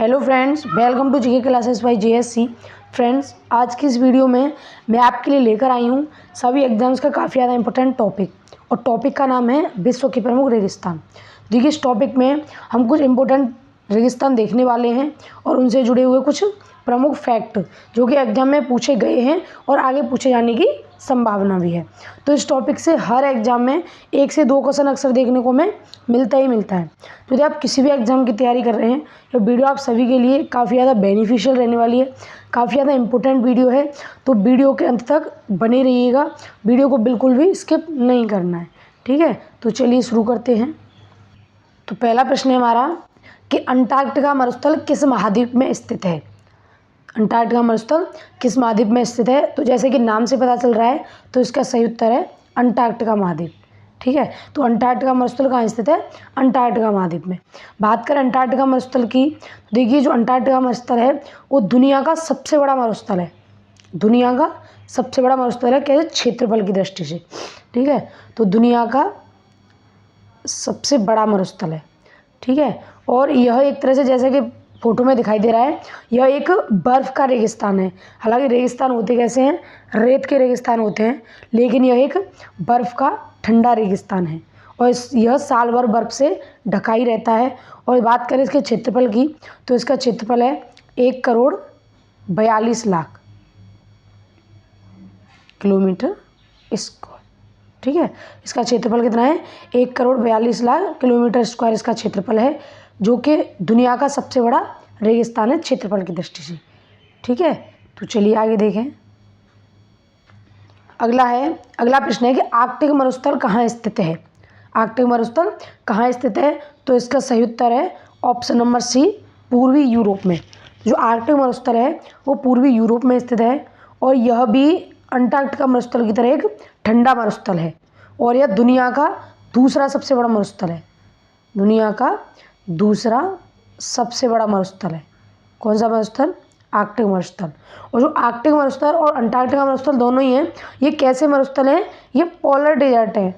Hello friends, welcome to GK classes by JSC. Friends, आज की इस वीडियो में मैं आपके लिए लेकर आई हूँ सभी एग्जाम्स का काफ़ी ज़्यादा इंपॉर्टेंट टॉपिक, और टॉपिक का नाम है विश्व के प्रमुख रेगिस्तान। देखिए, इस टॉपिक में हम कुछ इंपॉर्टेंट रेगिस्तान देखने वाले हैं और उनसे जुड़े हुए कुछ प्रमुख फैक्ट जो कि एग्जाम में पूछे गए हैं और आगे पूछे जाने की संभावना भी है। तो इस टॉपिक से हर एग्जाम में 1 से 2 क्वेश्चन अक्सर देखने को हमें मिलता ही मिलता है। तो यदि आप किसी भी एग्जाम की तैयारी कर रहे हैं तो वीडियो आप सभी के लिए काफ़ी ज़्यादा बेनिफिशियल रहने वाली है, काफ़ी ज़्यादा इंपॉर्टेंट वीडियो है। तो वीडियो के अंत तक बने रहिएगा, वीडियो को बिल्कुल भी स्किप नहीं करना है, ठीक है। तो चलिए शुरू करते हैं। तो पहला प्रश्न है हमारा कि अंटार्कटिका मरुस्थल किस महाद्वीप में स्थित है। अंटार्कटिका मरुस्थल किस महाद्वीप में स्थित है? तो जैसे कि नाम से पता चल रहा है, तो इसका सही उत्तर है अंटार्कटिका महाद्वीप, ठीक है। तो अंटार्कटिका मरुस्थल कहाँ स्थित है? अंटार्कटिका महाद्वीप में। बात करें अंटार्कटिका मरुस्थल की, देखिए जो अंटार्कटिका मरुस्थल है वो दुनिया का सबसे बड़ा मरुस्थल है। दुनिया का सबसे बड़ा मरुस्थल है, कैसे? क्षेत्रफल की दृष्टि से, ठीक है। तो दुनिया का सबसे बड़ा मरुस्थल है, ठीक है। और यह एक तरह से, जैसे कि फोटो में दिखाई दे रहा है, यह एक बर्फ़ का रेगिस्तान है। हालांकि रेगिस्तान होते कैसे हैं? रेत के रेगिस्तान होते हैं, लेकिन यह एक बर्फ़ का ठंडा रेगिस्तान है और यह साल भर बर्फ़ से ढका ही रहता है। और बात करें इसके क्षेत्रफल की, तो इसका क्षेत्रफल है 1,42,00,000 किलोमीटर स्क्वायर, ठीक है। इसका क्षेत्रफल कितना है? 1,42,00,000 किलोमीटर स्क्वायर इसका क्षेत्रफल है, जो कि दुनिया का सबसे बड़ा रेगिस्तान है क्षेत्रफल की दृष्टि से, ठीक है। तो चलिए आगे देखें। अगला प्रश्न है कि आर्कटिक मरुस्थल कहाँ स्थित है। आर्कटिक मरुस्थल कहाँ स्थित है? तो इसका सही उत्तर है ऑप्शन नंबर सी, पूर्वी यूरोप में। जो आर्कटिक मरुस्थल है वो पूर्वी यूरोप में स्थित है और यह भी अंटार्कटिका मरुस्थल की तरह एक ठंडा मरुस्थल है और यह दुनिया का दूसरा सबसे बड़ा मरुस्थल है। दुनिया का दूसरा सबसे बड़ा मरुस्थल है। कौन सा मरुस्थल? आर्कटिक मरुस्थल। और जो आर्कटिक मरुस्थल और अंटार्कटिका मरुस्थल दोनों ही हैं, ये कैसे मरुस्थल हैं? ये पोलर डेजर्ट हैं,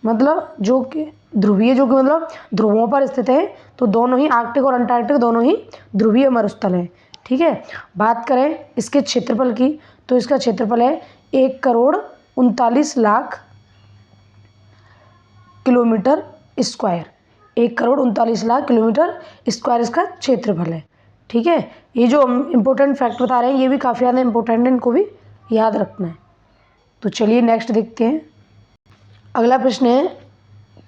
मतलब जो कि ध्रुवीय, जो कि मतलब ध्रुवों पर स्थित है। तो दोनों ही आर्कटिक और अंटार्कटिक दोनों ही ध्रुवीय मरुस्थल हैं, ठीक है। बात करें इसके क्षेत्रफल की, तो इसका क्षेत्रफल है 1,39,00,000 किलोमीटर स्क्वायर। 1,39,00,000 किलोमीटर स्क्वायर इसका क्षेत्रफल है, ठीक है। ये जो हम इम्पोर्टेंट फैक्ट बता रहे हैं ये भी काफ़ी ज़्यादा इम्पोर्टेंट है, इनको भी याद रखना है। तो चलिए नेक्स्ट देखते हैं। अगला प्रश्न है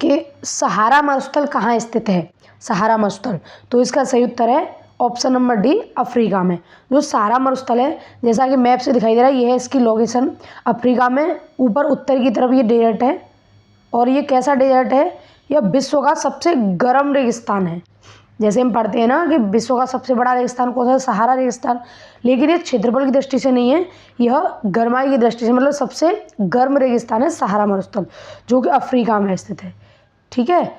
कि सहारा मरुस्थल कहाँ स्थित है। सहारा मरुस्थल, तो इसका सही उत्तर है ऑप्शन नंबर डी, अफ्रीका में। जो सहारा मरुस्थल है, जैसा कि मैप से दिखाई दे रहा है, ये है इसकी लोकेशन। अफ्रीका में ऊपर उत्तर की तरफ ये डेजर्ट है और ये कैसा डेजर्ट है? यह विश्व का सबसे गर्म रेगिस्तान है। जैसे हम पढ़ते हैं ना कि विश्व का सबसे बड़ा रेगिस्तान कौन सा है? सहारा रेगिस्तान। लेकिन ये क्षेत्रफल की दृष्टि से नहीं है, यह गर्माई की दृष्टि से, मतलब सबसे गर्म रेगिस्तान है सहारा मरुस्थल, जो कि अफ्रीका में स्थित है, ठीक है।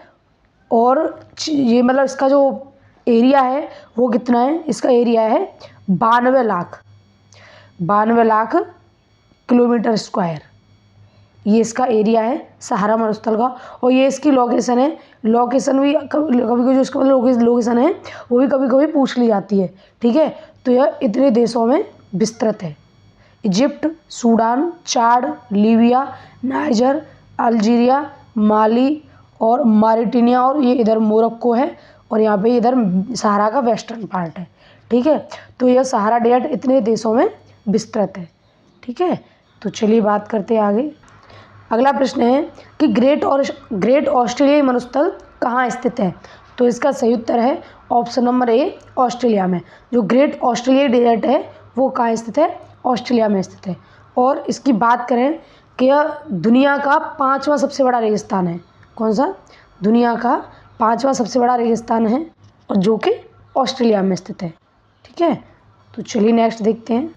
और ये मतलब इसका जो एरिया है वो कितना है? इसका एरिया है 92 लाख किलोमीटर स्क्वायर। ये इसका एरिया है सहारा मरुस्थल का। और ये इसकी लोकेशन है। लोकेशन भी कभी कभी जो इसका लोकेशन है वो भी कभी कभी पूछ ली जाती है, ठीक है। तो यह इतने देशों में विस्तृत है: इजिप्ट, सूडान, चाड, लीबिया, नाइजर, अल्जीरिया, माली और मॉरिटानिया, और ये इधर मोरक्को है, और यहाँ पे इधर सहारा का वेस्टर्न पार्ट है, ठीक है। तो यह सहारा डेजर्ट इतने देशों में विस्तृत है, ठीक है। तो चलिए बात करते हैं आगे। अगला प्रश्न है कि ग्रेट ऑस्ट्रेलियाई मरुस्थल कहाँ स्थित है। तो इसका सही उत्तर है ऑप्शन नंबर ए, ऑस्ट्रेलिया में। जो ग्रेट ऑस्ट्रेलियाई डेजर्ट है वो कहाँ स्थित है? ऑस्ट्रेलिया में स्थित है। और इसकी बात करें कि यह दुनिया का 5वां सबसे बड़ा रेगिस्तान है। कौन सा? दुनिया का 5वां सबसे बड़ा रेगिस्तान है, और जो कि ऑस्ट्रेलिया में स्थित है, ठीक है। तो चलिए नेक्स्ट देखते हैं।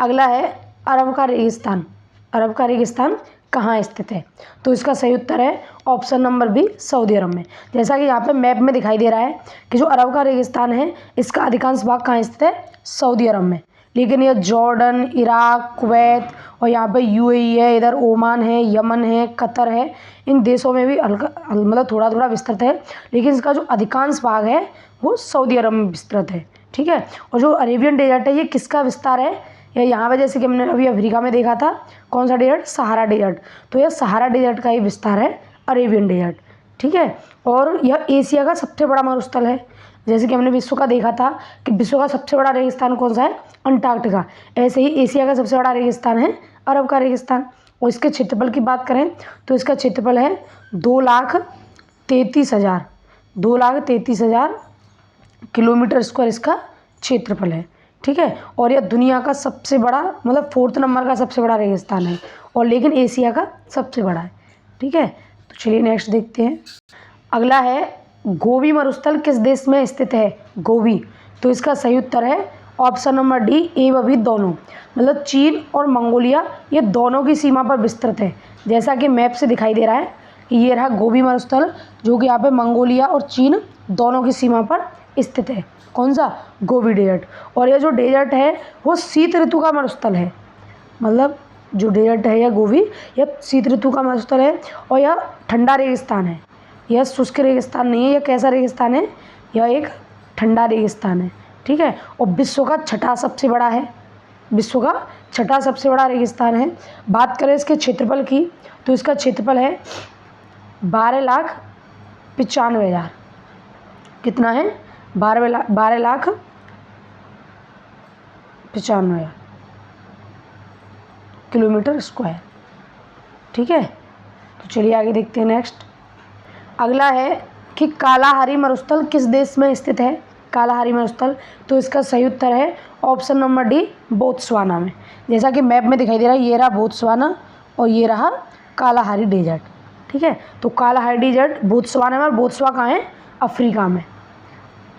अगला है अरब का रेगिस्तान। अरब का रेगिस्तान कहाँ स्थित है? तो इसका सही उत्तर है ऑप्शन नंबर बी, सऊदी अरब में। जैसा कि यहाँ पे मैप में दिखाई दे रहा है कि जो अरब का रेगिस्तान है इसका अधिकांश भाग कहाँ स्थित है? सऊदी अरब में। लेकिन यह जॉर्डन, इराक, कुवैत और यहाँ पे यूएई है, इधर ओमान है, यमन है, कतर है। इन देशों में भी हल्का मतलब थोड़ा थोड़ा विस्तृत है, लेकिन इसका जो अधिकांश भाग है वो सऊदी अरब में विस्तृत है। ठीक है। और जो अरेबियन डेजर्ट है ये किसका विस्तार है, या यहाँ पे जैसे कि हमने अभी अफ्रीका में देखा था कौन सा डेजर्ट, सहारा डेजर्ट, तो यह सहारा डेजर्ट का ही विस्तार है, अरेबियन डेजर्ट। ठीक है। और यह एशिया का सबसे बड़ा मरुस्थल है। जैसे कि हमने विश्व का देखा था कि विश्व का सबसे बड़ा रेगिस्तान कौन सा है, अंटार्कटिका, ऐसे ही एशिया का सबसे बड़ा रेगिस्तान है अरब का रेगिस्तान। और इसके क्षेत्रफल की बात करें तो इसका क्षेत्रफल है 2,33,000 किलोमीटर स्क्वायर इसका क्षेत्रफल है। ठीक है। और यह दुनिया का सबसे बड़ा मतलब 4th नंबर का सबसे बड़ा रेगिस्तान है, और लेकिन एशिया का सबसे बड़ा है। ठीक है। तो चलिए नेक्स्ट देखते हैं। अगला है गोबी मरुस्थल किस देश में स्थित है, गोबी, तो इसका सही उत्तर है ऑप्शन नंबर डी, ए व बी दोनों। मतलब चीन और मंगोलिया ये दोनों की सीमा पर विस्तृत है। जैसा कि मैप से दिखाई दे रहा है कि ये रहा गोबी मरुस्थल, जो कि यहाँ पे मंगोलिया और चीन दोनों की सीमा पर स्थित है। कौन सा, गोबी डेजर्ट। और यह जो डेजर्ट है वो शीत ऋतु का मरुस्थल है। मतलब जो डेजर्ट है यह गोबी, यह शीत ऋतु का मरुस्थल है, और यह ठंडा रेगिस्तान है। यह शुष्क रेगिस्तान नहीं है। यह कैसा रेगिस्तान है, यह एक ठंडा रेगिस्तान है। ठीक है। और विश्व का छठा सबसे बड़ा है, विश्व का छठा सबसे बड़ा रेगिस्तान है। बात करें इसके क्षेत्रफल की तो इसका क्षेत्रफल है 12,95,000। कितना है, 12,95,000 किलोमीटर स्क्वायर। ठीक है। तो चलिए आगे देखते हैं नेक्स्ट। अगला है कि कालाहारी मरुस्थल किस देश में स्थित है, कालाहारी मरुस्थल, तो इसका सही उत्तर है ऑप्शन नंबर डी, बोत्सवाना में। जैसा कि मैप में दिखाई दे रहा है ये रहा बोत्सवाना और ये रहा कालाहारी डेजर्ट। ठीक है। तो कालाहारी डेजर्ट बोत्सवाना में, और बोत्सवा कहाँ है, अफ्रीका में।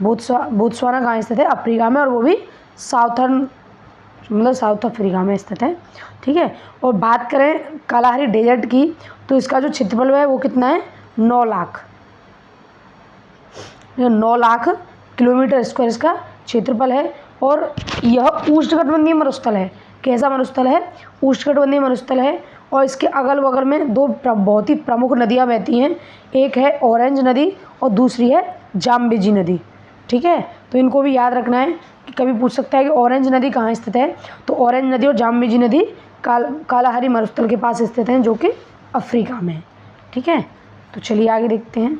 बोत्सवाना कहाँ स्थित है, अफ्रीका में, और वो भी साउथर्न मतलब साउथ अफ्रीका में स्थित है। ठीक है। और बात करें कालाहारी डेजर्ट की तो इसका जो क्षेत्रफल है वो कितना है, 9 लाख, 9 लाख किलोमीटर स्क्वायर इसका क्षेत्रफल है। और यह उष्णकटिबंधीय मरुस्थल है। कैसा मरुस्थल है, उष्णकटिबंधीय मरुस्थल है। और इसके अगल बगल में दो बहुत ही प्रमुख नदियाँ बहती हैं, एक है ऑरेंज नदी और दूसरी है जाम्बेजी नदी। ठीक है। तो इनको भी याद रखना है कि कभी पूछ सकता है कि ऑरेंज नदी कहाँ स्थित है, तो ऑरेंज नदी और जाम्बेजी नदी कालाहारी मरुस्थल के पास स्थित हैं, जो कि अफ्रीका में है। ठीक है। तो चलिए आगे देखते हैं।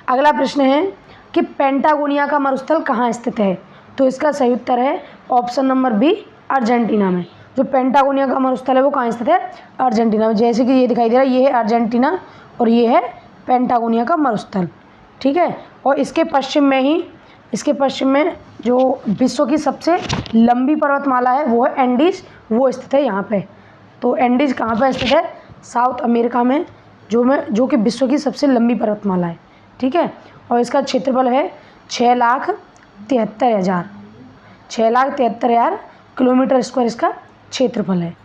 अगला प्रश्न है कि पेंटागोनिया का मरुस्थल कहाँ स्थित है, तो इसका सही उत्तर है ऑप्शन नंबर बी, अर्जेंटीना में। जो पेंटागोनिया का मरुस्थल है वो कहाँ स्थित है, अर्जेंटीना में। जैसे कि ये दिखाई दे रहा है ये है अर्जेंटीना और ये है पेंटागोनिया का मरुस्थल। ठीक है। और इसके पश्चिम में जो विश्व की सबसे लंबी पर्वतमाला है वो है एंडीज, वो स्थित है यहाँ पे। तो एंडीज कहाँ पर स्थित है, साउथ अमेरिका में, जो कि विश्व की सबसे लंबी पर्वतमाला है। ठीक है। और इसका क्षेत्रफल है 6,73,000 किलोमीटर स्क्वायर इसका क्षेत्रफल है।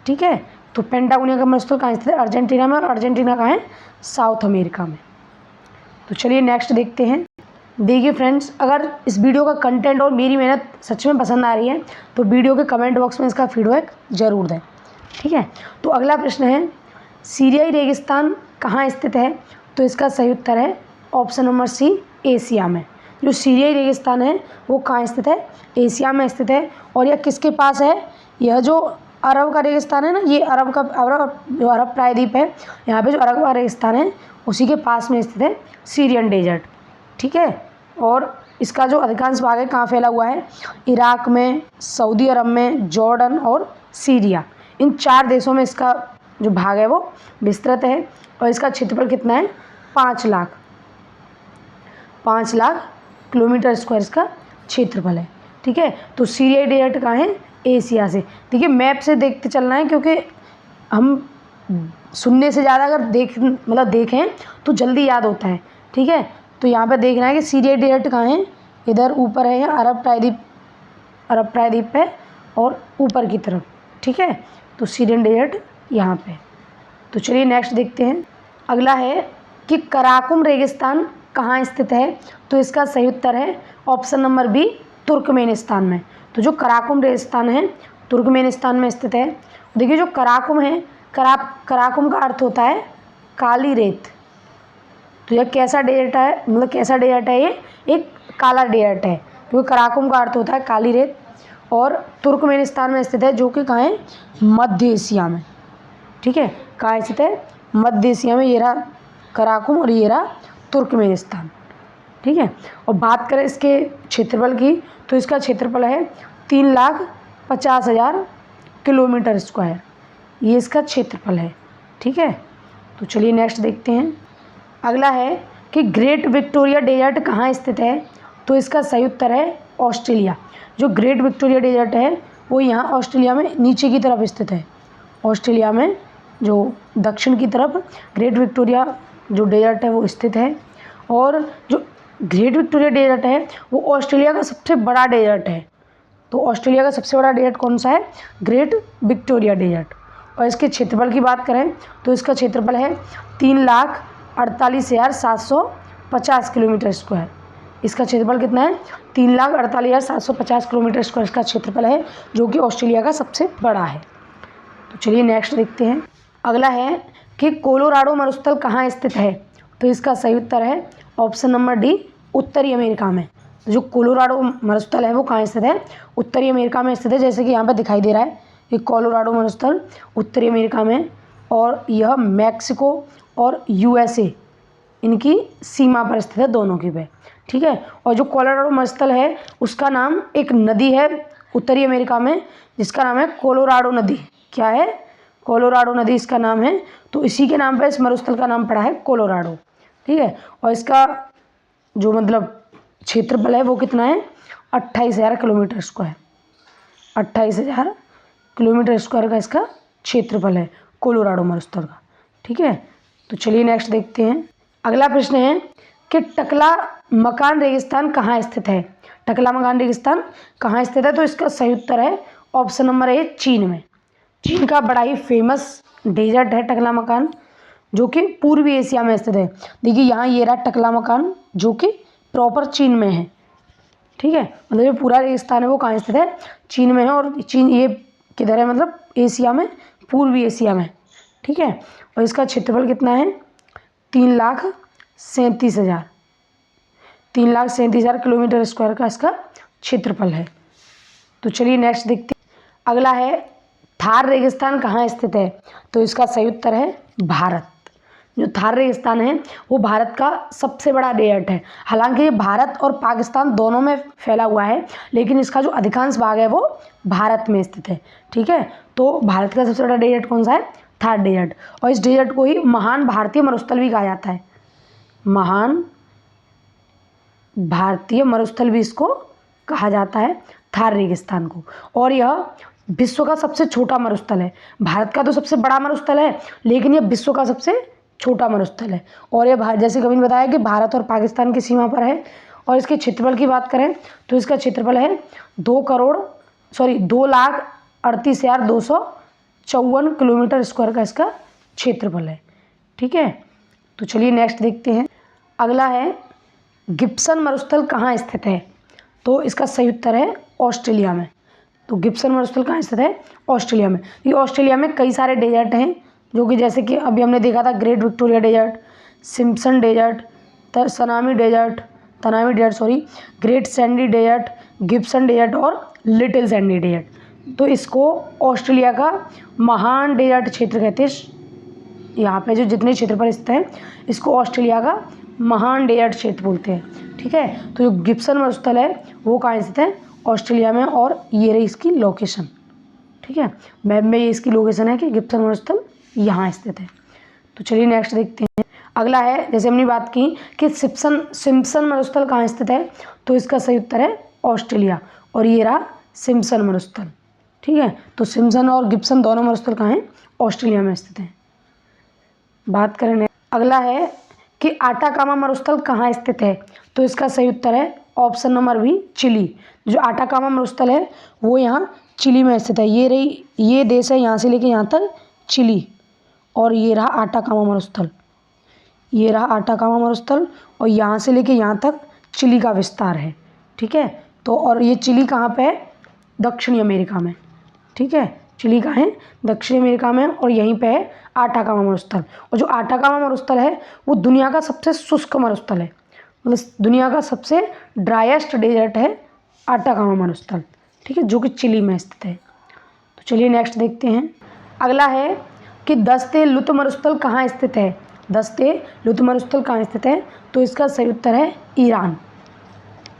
ठीक है। तो पेंटागोनिया का मरुस्थल कहाँ स्थित है, अर्जेंटीना में, और अर्जेंटीना कहाँ है, साउथ अमेरिका में। तो चलिए नेक्स्ट देखते हैं। देखिए फ्रेंड्स, अगर इस वीडियो का कंटेंट और मेरी मेहनत सच में पसंद आ रही है तो वीडियो के कमेंट बॉक्स में इसका फीडबैक ज़रूर दें। ठीक है। तो अगला प्रश्न है सीरियाई रेगिस्तान कहाँ स्थित है, तो इसका सही उत्तर है ऑप्शन नंबर सी, एशिया में। जो सीरियाई रेगिस्तान है वो कहाँ स्थित है, एशिया में स्थित है। और यह किसके पास है, यह जो अरब का रेगिस्तान है ना, ये जो अरब प्रायद्वीप है, यहाँ पे जो अरब का रेगिस्तान है उसी के पास में स्थित है सीरियन डेजर्ट। ठीक है। और इसका जो अधिकांश भाग है कहाँ फैला हुआ है, इराक में, सऊदी अरब में, जॉर्डन और सीरिया, इन 4 देशों में इसका जो भाग है वो विस्तृत है। और इसका क्षेत्रफल कितना है, 5 लाख किलोमीटर स्क्वायर इसका क्षेत्रफल है। ठीक है। तो सीरियाई डेजर्ट कहाँ है, एशिया से। देखिए मैप से देखते चलना है, क्योंकि हम सुनने से ज़्यादा अगर देखें तो जल्दी याद होता है। ठीक है। तो यहाँ पे देखना है कि सीरियाई डेजर्ट कहाँ है, इधर ऊपर है, यहाँ अरब प्रायद्वीप पे और ऊपर की तरफ। ठीक है। तो सीरियन डेजर्ट यहाँ पे। तो चलिए नेक्स्ट देखते हैं। अगला है कि कराकुम रेगिस्तान कहाँ स्थित है, तो इसका सही उत्तर है ऑप्शन नंबर बी, तुर्कमेनिस्तान में। तो जो कराकुम रेगिस्तान है तुर्कमेनिस्तान में स्थित है। देखिए जो कराकुम है, कराकुम का अर्थ होता है काली रेत। तो यह कैसा डेजर्ट है, मतलब कैसा डेजर्ट है, ये एक काला डेजर्ट है, क्योंकि कराकुम का अर्थ होता है काली रेत। और तुर्कमेनिस्तान में स्थित है, जो कि कहाँ है, मध्य एशिया में। ठीक है, कहाँ स्थित है, मध्य एशिया में। ये रहा कराकुम और ये रहा तुर्कमेनिस्तान। ठीक है, और बात करें इसके क्षेत्रफल की, तो इसका क्षेत्रफल है 3,50,000 किलोमीटर स्क्वायर। ये इसका क्षेत्रफल है। ठीक है, तो चलिए नेक्स्ट देखते हैं। अगला है कि ग्रेट विक्टोरिया डेजर्ट कहाँ स्थित है, तो इसका सही उत्तर है ऑस्ट्रेलिया। जो ग्रेट विक्टोरिया डेजर्ट है वो यहाँ ऑस्ट्रेलिया में नीचे की तरफ स्थित है। ऑस्ट्रेलिया में जो दक्षिण की तरफ ग्रेट विक्टोरिया जो डेजर्ट है वो स्थित है। और जो ग्रेट विक्टोरिया डेजर्ट है वो ऑस्ट्रेलिया का सबसे बड़ा डेजर्ट है। तो ऑस्ट्रेलिया का सबसे बड़ा डेजर्ट कौन सा है, ग्रेट विक्टोरिया डेजर्ट। और इसके क्षेत्रफल की बात करें तो इसका क्षेत्रफल है 3,48,750 किलोमीटर स्क्वायर। इसका क्षेत्रफल कितना है, 3,48,750 किलोमीटर स्क्वायर इसका क्षेत्रफल है, जो कि ऑस्ट्रेलिया का सबसे बड़ा है। तो चलिए नेक्स्ट देखते हैं। अगला है कि कोलोराडो मरुस्थल कहाँ स्थित है, तो इसका सही उत्तर है ऑप्शन नंबर डी, उत्तरी अमेरिका में। जो कोलोराडो मरुस्थल है वो कहाँ स्थित है, उत्तरी अमेरिका में स्थित है। जैसे कि यहाँ पर दिखाई दे रहा है कि कोलोराडो मरुस्थल उत्तरी अमेरिका में, और यह मैक्सिको और यूएसए इनकी सीमा पर स्थित है, दोनों की पे। ठीक है, और जो कोलोराडो मरुस्थल है उसका नाम एक नदी है उत्तरी अमेरिका में, जिसका नाम है कोलोराडो नदी। क्या है, कोलोराडो नदी इसका नाम है। तो इसी के नाम पर इस मरुस्थल का नाम पड़ा है कोलोराडो। ठीक है, और इसका जो मतलब क्षेत्रफल है वो कितना है, 28,000 किलोमीटर स्क्वायर। 28,000 किलोमीटर स्क्वायर का इसका क्षेत्रफल है कोलोराडो मरुस्थल का। ठीक है, तो चलिए नेक्स्ट देखते हैं। अगला प्रश्न है कि टकला मकान रेगिस्तान कहाँ स्थित है। टकला मकान रेगिस्तान कहाँ स्थित है, तो इसका सही उत्तर है ऑप्शन नंबर ए, चीन में। चीन का बड़ा ही फेमस डेजर्ट है टकला मकान, जो कि पूर्वी एशिया में स्थित है। देखिए यहाँ ये रहा टकला मकान, जो कि प्रॉपर चीन में है। ठीक है, मतलब ये पूरा रेगिस्तान है वो कहाँ स्थित है, चीन में है। और चीन ये किधर है, मतलब एशिया में, पूर्वी एशिया में। ठीक है, और इसका क्षेत्रफल कितना है, 3,37,000 किलोमीटर स्क्वायर का इसका क्षेत्रफल है। तो चलिए नेक्स्ट देखते हैं। अगला है थार रेगिस्तान कहाँ स्थित है, तो इसका सही उत्तर है भारत। जो थार रेगिस्तान है वो भारत का सबसे बड़ा डेजर्ट है। हालांकि ये भारत और पाकिस्तान दोनों में फैला हुआ है, लेकिन इसका जो अधिकांश भाग है वो भारत में स्थित है। ठीक है, तो भारत का सबसे बड़ा डेजर्ट कौन सा है, थार डेजर्ट। और इस डेजर्ट को ही महान भारतीय मरुस्थल भी कहा जाता है। महान भारतीय मरुस्थल भी इसको कहा जाता है, थार रेगिस्तान को। और यह विश्व का सबसे छोटा मरुस्थल है। भारत का तो सबसे बड़ा मरुस्थल है, लेकिन यह विश्व का सबसे छोटा मरुस्थल है। और यह जैसे कभी बताया कि भारत और पाकिस्तान की सीमा पर है। और इसके क्षेत्रफल की बात करें तो इसका क्षेत्रफल है 2,38,254 किलोमीटर स्क्वायर का इसका क्षेत्रफल है। ठीक है, तो चलिए नेक्स्ट देखते हैं। अगला है गिब्सन मरुस्थल कहाँ स्थित है, तो इसका सही उत्तर है ऑस्ट्रेलिया में। तो गिब्सन मरुस्थल कहाँ स्थित है, ऑस्ट्रेलिया में। ये ऑस्ट्रेलिया में कई सारे डेजर्ट हैं, जो कि जैसे कि अभी हमने देखा था Great Victoria Desert, Simpson Desert, Tanami Desert Great Sandy Desert, Gibson Desert और लिटिल सैंडी डेजर्ट। तो इसको ऑस्ट्रेलिया का महान डेजर्ट क्षेत्र कहते हैं। यहाँ पे जो जितने क्षेत्र पर स्थित है इसको ऑस्ट्रेलिया का महान डेजर्ट क्षेत्र बोलते हैं। ठीक है, तो जो गिब्सन मरुस्थल है वो कहाँ स्थित है, ऑस्ट्रेलिया में। और ये रही इसकी लोकेशन। ठीक है, मैप में ये इसकी लोकेशन है कि गिब्सन मरुस्थल यहाँ स्थित है। तो चलिए नेक्स्ट देखते हैं। अगला है, जैसे हमने बात की कि सिम्पसन मरुस्थल कहाँ स्थित है, तो इसका सही उत्तर है ऑस्ट्रेलिया। और ये रहा सिम्पसन मरुस्थल। ठीक है, तो सिम्पसन और गिब्सन दोनों मरुस्थल कहाँ हैं, ऑस्ट्रेलिया में स्थित हैं। बात करें अगला है कि आटाकामा मरुस्थल कहाँ स्थित है, तो इसका सही उत्तर है ऑप्शन नंबर बी, चिली। जो आटाकामा मरुस्थल है वो यहाँ चिली में स्थित है। ये देश है यहाँ से लेके यहाँ तक चिली। और ये रहा आटाकामा मरुस्थल, ये रहा आटाकामा मरुस्थल, और यहाँ से लेके यहाँ तक चिली का विस्तार है। ठीक है, तो और ये चिली कहाँ पे है, दक्षिणी अमेरिका में। ठीक है, चिली कहाँ है, दक्षिण अमेरिका में, और यहीं पे है आटाकामा मरुस्थल। और जो आटाकामा मरुस्थल है वो दुनिया का सबसे शुष्क मरुस्थल है, मतलब दुनिया का सबसे ड्राइएस्ट डेजर्ट है आटाकामा मरुस्थल, ठीक है, जो कि चिली में स्थित है। तो चलिए नेक्स्ट देखते हैं। अगला है कि दस्ते लुत मरुस्थल कहाँ स्थित है। दस्ते लुत मरुस्थल कहाँ स्थित है, तो इसका सही उत्तर है ईरान।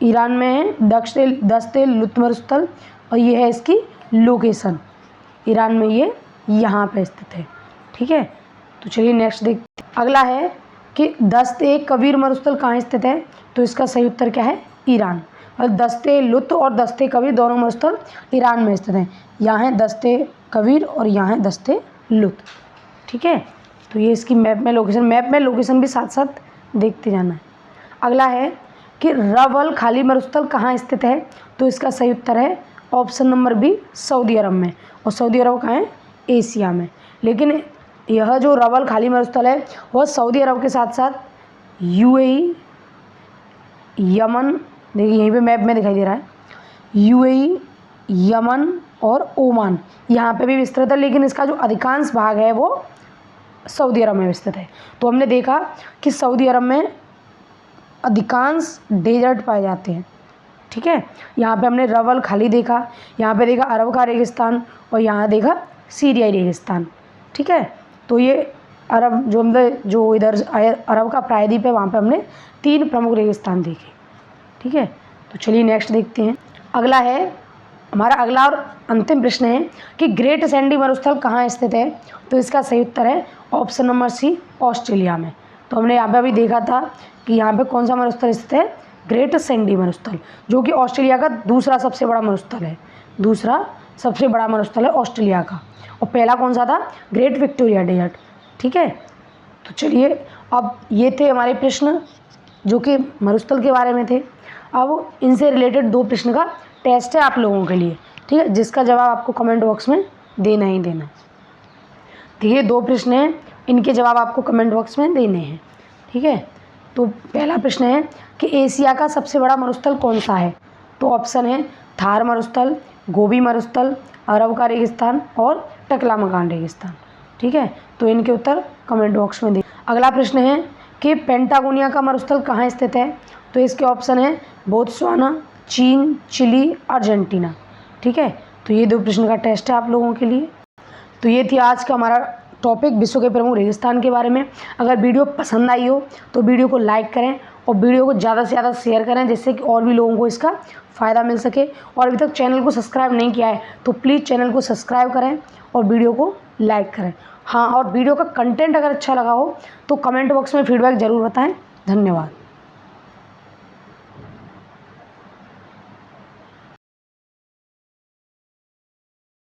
ईरान में है दस्ते लुत मरुस्थल, और ये है इसकी लोकेशन, ईरान में ये यहाँ पे स्थित है, ठीक है। तो चलिए नेक्स्ट देखते हैं। अगला है कि दस्ते कबीर मरुस्थल कहाँ स्थित है, तो इसका सही उत्तर क्या है, ईरान। और दस्ते लुत और दस्ते कबीर दोनों मरुस्थल ईरान में स्थित हैं। यहाँ है दस्ते कबीर और यहाँ है दस्ते लुत, ठीक है। तो ये इसकी मैप में लोकेशन भी साथ साथ देखते जाना है। अगला है कि रवल खाली मरुस्थल कहाँ स्थित है, तो इसका सही उत्तर है ऑप्शन नंबर बी, सऊदी अरब में। और सऊदी अरब कहाँ है, एशिया में। लेकिन यह जो रवल खाली मरुस्थल है वह सऊदी अरब के साथ साथ यूएई, यमन, देखिए यहीं पे मैप में दिखाई दे रहा है, यूएई, यमन और ओमान यहाँ पे भी विस्तृत है, लेकिन इसका जो अधिकांश भाग है वो सऊदी अरब में विस्तृत है। तो हमने देखा कि सऊदी अरब में अधिकांश डेजर्ट पाए जाते हैं, ठीक है। यहाँ पे हमने रवल खाली देखा, यहाँ पे देखा अरब का रेगिस्तान, और यहाँ देखा सीरियाई रेगिस्तान, ठीक है। तो ये अरब जो इधर अरब का प्रायद्वीप है वहाँ पे हमने 3 प्रमुख रेगिस्तान देखे, ठीक है। तो चलिए नेक्स्ट देखते हैं। अगला है, हमारा अगला और अंतिम प्रश्न है कि ग्रेट सैंडी मरुस्थल कहाँ स्थित है, तो इसका सही उत्तर है ऑप्शन नंबर सी, ऑस्ट्रेलिया में। तो हमने यहाँ पे अभी देखा था कि यहाँ पे कौन सा मरुस्थल स्थित है, ग्रेट सैंडी मरुस्थल, जो कि ऑस्ट्रेलिया का दूसरा सबसे बड़ा मरुस्थल है। दूसरा सबसे बड़ा मरुस्थल है ऑस्ट्रेलिया का, और पहला कौन सा था, ग्रेट विक्टोरिया डेजर्ट, ठीक है। तो चलिए अब ये थे हमारे प्रश्न जो कि मरुस्थल के बारे में थे। अब इनसे रिलेटेड 2 प्रश्न का टेस्ट है आप लोगों के लिए, ठीक है, जिसका जवाब आपको कमेंट बॉक्स में देना ही देना। ठीक है, 2 प्रश्न हैं, इनके जवाब आपको कमेंट बॉक्स में देने हैं, ठीक है। तो पहला प्रश्न है कि एशिया का सबसे बड़ा मरुस्थल कौन सा है, तो ऑप्शन है थार मरुस्थल, गोबी मरुस्थल, अरब का रेगिस्तान और टकलामकान रेगिस्तान, ठीक है। तो इनके उत्तर कमेंट बॉक्स में दें। अगला प्रश्न है कि पेंटागोनिया का मरुस्थल कहाँ स्थित है, तो इसके ऑप्शन है बोत्सवाना, चीन, चिली, अर्जेंटीना, ठीक है। तो ये 2 प्रश्न का टेस्ट है आप लोगों के लिए। तो ये थी आज का हमारा टॉपिक विश्व के प्रमुख रेगिस्तान के बारे में। अगर वीडियो पसंद आई हो तो वीडियो को लाइक करें और वीडियो को ज़्यादा से ज़्यादा शेयर करें, जिससे कि और भी लोगों को इसका फ़ायदा मिल सके। और अभी तक चैनल को सब्सक्राइब नहीं किया है तो प्लीज़ चैनल को सब्सक्राइब करें और वीडियो को लाइक करें। हाँ, और वीडियो का कंटेंट अगर अच्छा लगा हो तो कमेंट बॉक्स में फीडबैक ज़रूर बताएँ। धन्यवाद।